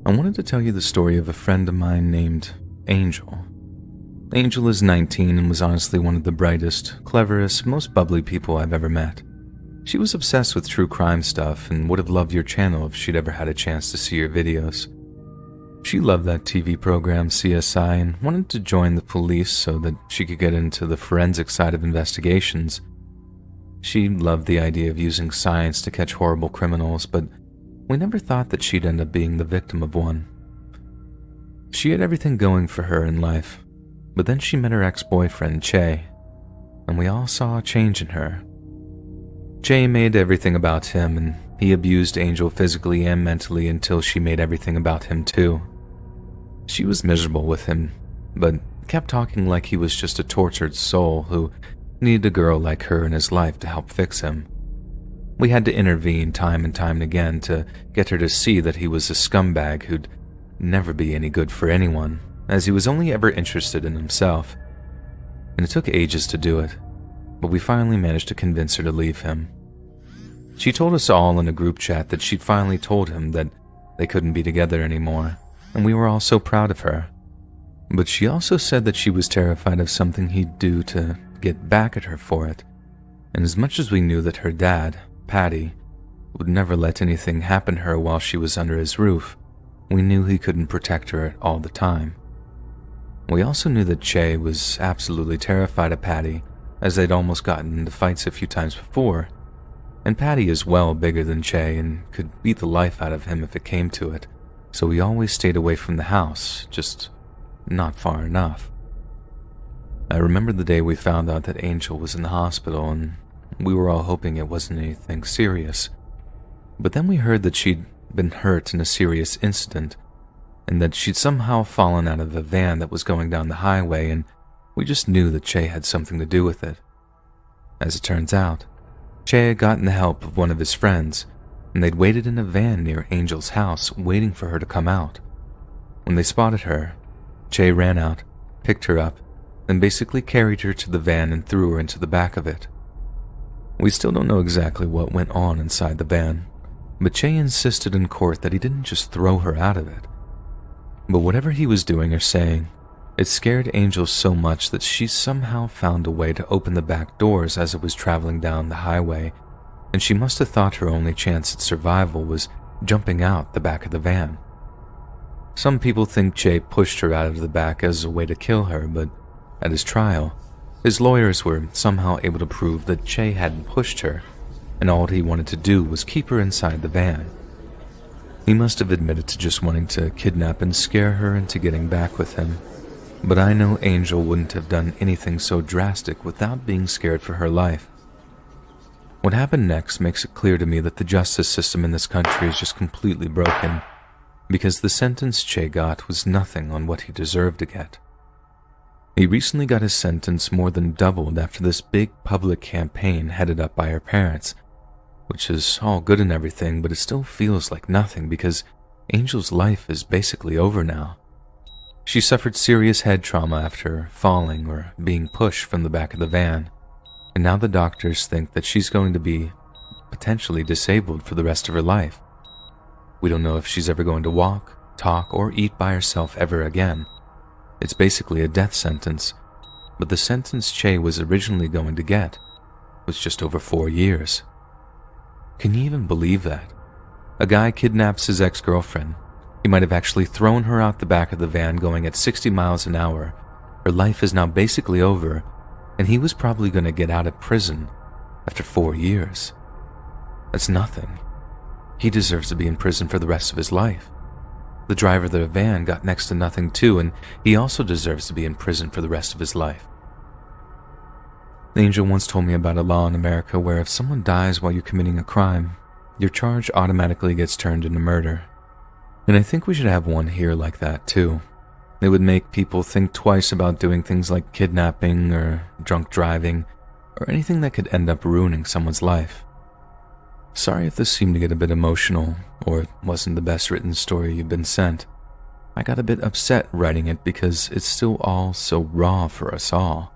I wanted to tell you the story of a friend of mine named Angel. Angel is 19 and was honestly one of the brightest, cleverest, most bubbly people I've ever met. She was obsessed with true crime stuff and would have loved your channel if she'd ever had a chance to see your videos. She loved that TV program CSI and wanted to join the police so that she could get into the forensic side of investigations. She loved the idea of using science to catch horrible criminals, but we never thought that she'd end up being the victim of one. She had everything going for her in life, but then she met her ex-boyfriend, Che, and we all saw a change in her. Che made everything about him, and he abused Angel physically and mentally until she made everything about him too. She was miserable with him, but kept talking like he was just a tortured soul who needed a girl like her in his life to help fix him. We had to intervene time and time again to get her to see that he was a scumbag who'd never be any good for anyone, as he was only ever interested in himself. And it took ages to do it, but we finally managed to convince her to leave him. She told us all in a group chat that she'd finally told him that they couldn't be together anymore, and we were all so proud of her. But she also said that she was terrified of something he'd do to get back at her for it, and as much as we knew that her dad, Patty, would never let anything happen to her while she was under his roof, we knew he couldn't protect her all the time. We also knew that Che was absolutely terrified of Patty, as they'd almost gotten into fights a few times before, and Patty is well bigger than Che and could beat the life out of him if it came to it, so we always stayed away from the house, just not far enough. I remember the day we found out that Angel was in the hospital, and we were all hoping it wasn't anything serious. But then we heard that she'd been hurt in a serious incident, and that she'd somehow fallen out of a van that was going down the highway, and we just knew that Che had something to do with it. As it turns out, Che had gotten the help of one of his friends, and they'd waited in a van near Angel's house waiting for her to come out. When they spotted her, Che ran out, picked her up, and basically carried her to the van and threw her into the back of it. We still don't know exactly what went on inside the van, but Che insisted in court that he didn't just throw her out of it. But whatever he was doing or saying, it scared Angel so much that she somehow found a way to open the back doors as it was traveling down the highway, and she must have thought her only chance at survival was jumping out the back of the van. Some people think Che pushed her out of the back as a way to kill her, but at his trial, his lawyers were somehow able to prove that Che hadn't pushed her, and all he wanted to do was keep her inside the van. He must have admitted to just wanting to kidnap and scare her into getting back with him, but I know Angel wouldn't have done anything so drastic without being scared for her life. What happened next makes it clear to me that the justice system in this country is just completely broken, because the sentence Che got was nothing on what he deserved to get. He recently got his sentence more than doubled after this big public campaign headed up by her parents, which is all good and everything, but it still feels like nothing because Angel's life is basically over now. She suffered serious head trauma after falling or being pushed from the back of the van, and now the doctors think that she's going to be potentially disabled for the rest of her life. We don't know if she's ever going to walk, talk, or eat by herself ever again. It's basically a death sentence, but the sentence Che was originally going to get was just over 4 years. Can you even believe that? A guy kidnaps his ex-girlfriend. He might have actually thrown her out the back of the van going at 60 miles an hour. Her life is now basically over, and he was probably going to get out of prison after 4 years. That's nothing. He deserves to be in prison for the rest of his life. The driver of the van got next to nothing too, and he also deserves to be in prison for the rest of his life. Angel once told me about a law in America where if someone dies while you're committing a crime, your charge automatically gets turned into murder. And I think we should have one here like that too. It would make people think twice about doing things like kidnapping or drunk driving, or anything that could end up ruining someone's life. Sorry if this seemed to get a bit emotional, or it wasn't the best written story you've been sent. I got a bit upset writing it because it's still all so raw for us all.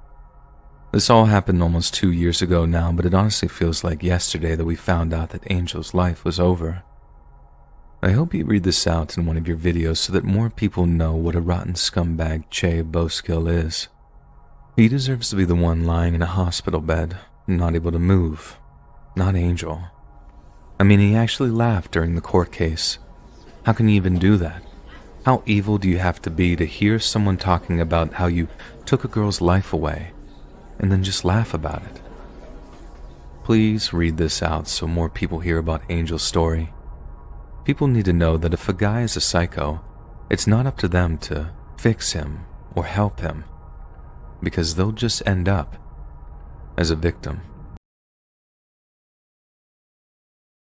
This all happened almost 2 years ago now, but it honestly feels like yesterday that we found out that Angel's life was over. I hope you read this out in one of your videos so that more people know what a rotten scumbag Che Boskill is. He deserves to be the one lying in a hospital bed, not able to move, not Angel. I mean, he actually laughed during the court case. How can you even do that? How evil do you have to be to hear someone talking about how you took a girl's life away and then just laugh about it? Please read this out so more people hear about Angel's story. People need to know that if a guy is a psycho, it's not up to them to fix him or help him, because they'll just end up as a victim.